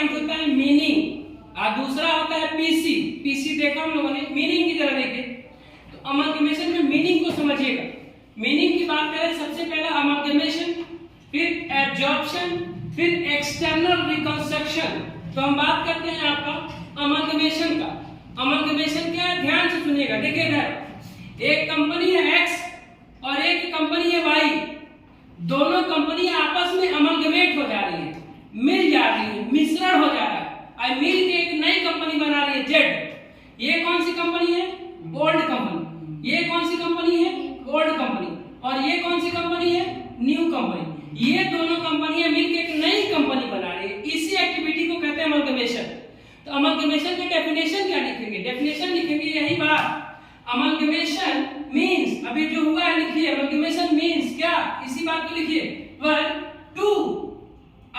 Point होता है meaning और दूसरा होता है पीसी। पीसी देखा हम लोगों ने, मीनिंग की तरह देखे। तो अमलगमेशन में मीनिंग को समझिएगा। मीनिंग की बात करें, सबसे पहला अमलगमेशन, फिर एब्जॉर्प्शन, फिर एक्सटर्नल रिकंस्ट्रक्शन। तो हम बात करते हैं आपका अमलगमेशन का। अमलगमेशन क्या है, ध्यान से सुनिएगा। देखिए इधर एक कंपनी है एक्स और एक कंपनी है वाई, दोनों कंपनी आपस में अमलगमेट हो जा रही है, मिल जा रही है, मिश्रण हो जा रहा है और मिल के एक नई कंपनी बना रही है जेड। ये कौन सी कंपनी है, ओल्ड कंपनी। ये कौन सी कंपनी है, ओल्ड कंपनी। और ये कौन सी कंपनी है, न्यू कंपनी। ये दोनों कंपनियां मिलकर एक नई कंपनी बना रही है। इसी एक्टिविटी को कहते हैं अमलगमेशन। तो अमलगमेशन की डेफिनेशन क्या लिखेंगे, डेफिनेशन लिखेंगे यही बात, अमलगमेशन मींस, अभी जो हुआ है लिखिए, अमलगमेशन मींस क्या, इसी बात को लिखिए, where two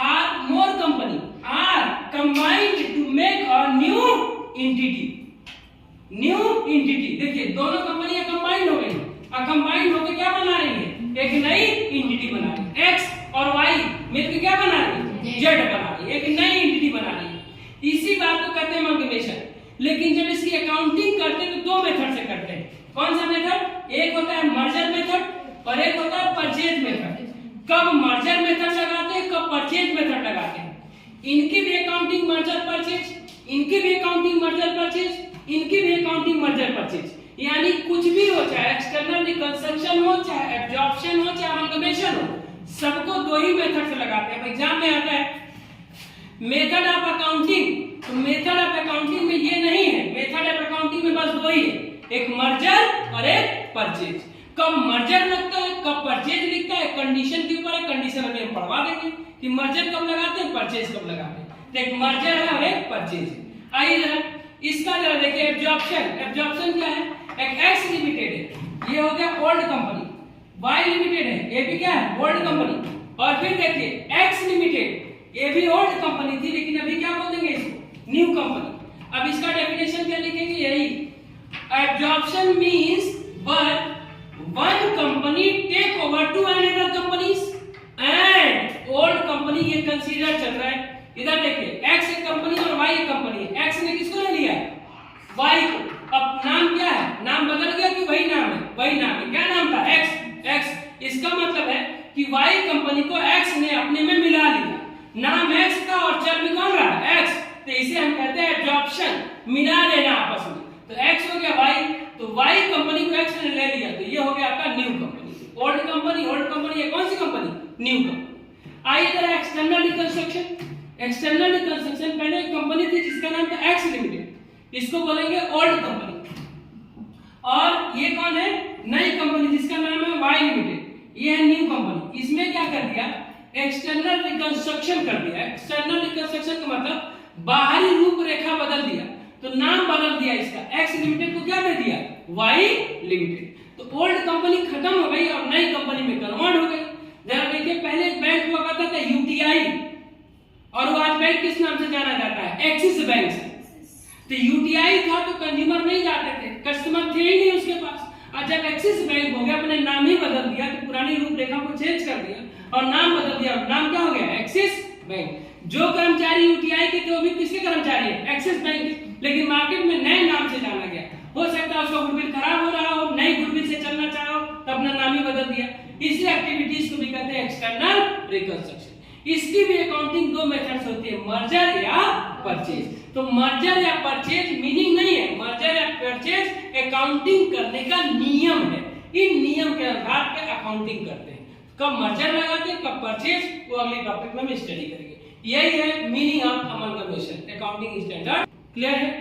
or more company are combined to make a new entity. New entity, देखिए दोनों कंपनियां कंबाइंड हो गई और कंबाइंड होकर क्या बना रही है, एक नई एंटिटी बना रही है। एक्स और वाई मिलकर क्या बना रही है, जेड बना रही है, एक नई एंटिटी बना रही है। इसी बात को कहते हैं अमलगमेशन। लेकिन जब इसकी अकाउंटिंग करते हैं तो दो मेथड से करते हैं। कौन सा मेथड, एक होता है मर्जर मेथड और एक होता है परचेज मेथड। कब मर्जर मेथड लगाते हैं, कब परचेज मेथड लगाते हैं। इनकी भी अकाउंटिंग मर्जर परचेज, इनकी भी अकाउंटिंग मर्जर परचेज, इनकी भी अकाउंटिंग मर्जर परचेज। यानी कुछ भी हो, चाहे एक्सटर्नल रिकंस्ट्रक्शन हो, चाहे एब्जॉर्प्शन हो, चाहे अमलगमेशन हो, सबको दो ही मेथड से लगाते हैं। एग्जाम में आता है मेथड ऑफ अकाउंटिंग, तो मेथड ऑफ अकाउंटिंग में ये नहीं है, मेथड ऑफ अकाउंटिंग में बस दो ही है, एक मर्जर और एक परचेज। कब मर्जर लगता है, कब परचेज लिखता है, कंडीशन के ऊपर है। कंडीशन अभी हम पढ़वा देंगे कि मर्जर कब लगाते हैं, परचेज कब लगाते हैं। तो एक मर्जर है और एक परचेज है। आइए जरा इसका जरा देखिए एब्जॉर्प्शन। एब्जॉर्प्शन क्या है, एक एक्स लिमिटेड है, ये हो गया ओल्ड कंपनी, वाई लिमिटेड है, ये भी क्या है, ओल्ड कंपनी। और फिर देखिए एक्स लिमिटेड, ये भी ओल्ड कंपनी थी लेकिन अभी क्या बोलेंगे इसको, न्यू कंपनी। अब इसका डेफिनेशन क्या लिखेंगे, यही absorption means when one company take over two another companies and old company, ये कंसीडर चल रहा है। इधर देखिए एक्स एक कंपनी और वाई एक कंपनी है। एक्स ने किसको ले लिया, वाई को। अब नाम क्या है, नाम बदल गया कि वही नाम है, वही नाम है। क्या नाम था, एक्स। एक्स इसका मतलब है कि वाई कंपनी को एक्स ने अपने में मिला लिया। नाम एक्स का और चल भी कौन रहा है, एक्स। तो इसे हम कहते हैं एब्जॉर्प्शन, मिला लेना आपस में। तो एक्स हो गया वाई, तो वाई कंपनी को एक्स ने ले लिया, तो ये हो गया आपका new company. Old company, old company है कौन सी कंपनी, न्यू कंपनी। आइए जरा एक्सटर्नल रिकंस्ट्रक्शन। एक्सटर्नल रिकंस्ट्रक्शन, पहले एक कंपनी थी जिसका नाम था एक्स लिमिटेड, इसको बोलेंगे ओल्ड कंपनी। और ये कौन है, नई कंपनी जिसका नाम है वाई लिमिटेड, ये है न्यू कंपनी। इसमें क्या कर दिया, एक्सटर्नल रिकंस्ट्रक्शन कर दिया। एक्सटर्नल रिकंस्ट्रक्शन का मतलब बाहरी रूपरेखा बदल दिया, तो नाम बदल दिया इसका। एक्स लिमिटेड को क्या दे दिया, वाई लिमिटेड। तो ओल्ड कंपनी खत्म हो गई और नई कंपनी में कन्वर्ट हो गई। जरा देखिए पहले एक बैंक हुआ करता था यूटीआई, और वो आज बैंक किस नाम से जाना जाता है, एक्सिस बैंक से। तो यूटीआई था तो कंज्यूमर नहीं जाते थे, कस्टमर थे ही नहीं उसके पास। और जब एक्सिस बैंक हो गया, अपने नाम ही बदल दिया, तो पुरानी रूपरेखा को चेंज कर दिया और नाम बदल दिया। नाम क्या हो गया, एक्सिस बैंक। जो कर्मचारी यूटीआई के थे वो भी किसके कर्मचारी है, एक्सिस बैंक के। लेकिन मार्केट में नए नाम से जाना गया, हो सकता है उसका गुडविल खराब हो रहा हो, नई गुडविल से चलना चाहो तो अपना नाम ही बदल दिया। इसी एक्टिविटीज को भी कहते हैं एक्सटर्नल रिकंस्ट्रक्शन। इसकी भी अकाउंटिंग दो मेथड्स होती है, मर्जर या परचेज। तो मर्जर या परचेज मीनिंग नहीं है, मर्जर या परचेज अकाउंटिंग करने का नियम है। इन नियम के आधार पर अकाउंटिंग करते हैं। कब मर्जर लगाते हैं, कब परचेज, वो अगले टॉपिक में हम स्टडी करेंगे। यही है meaning of amalgamation, accounting standard. Clear है।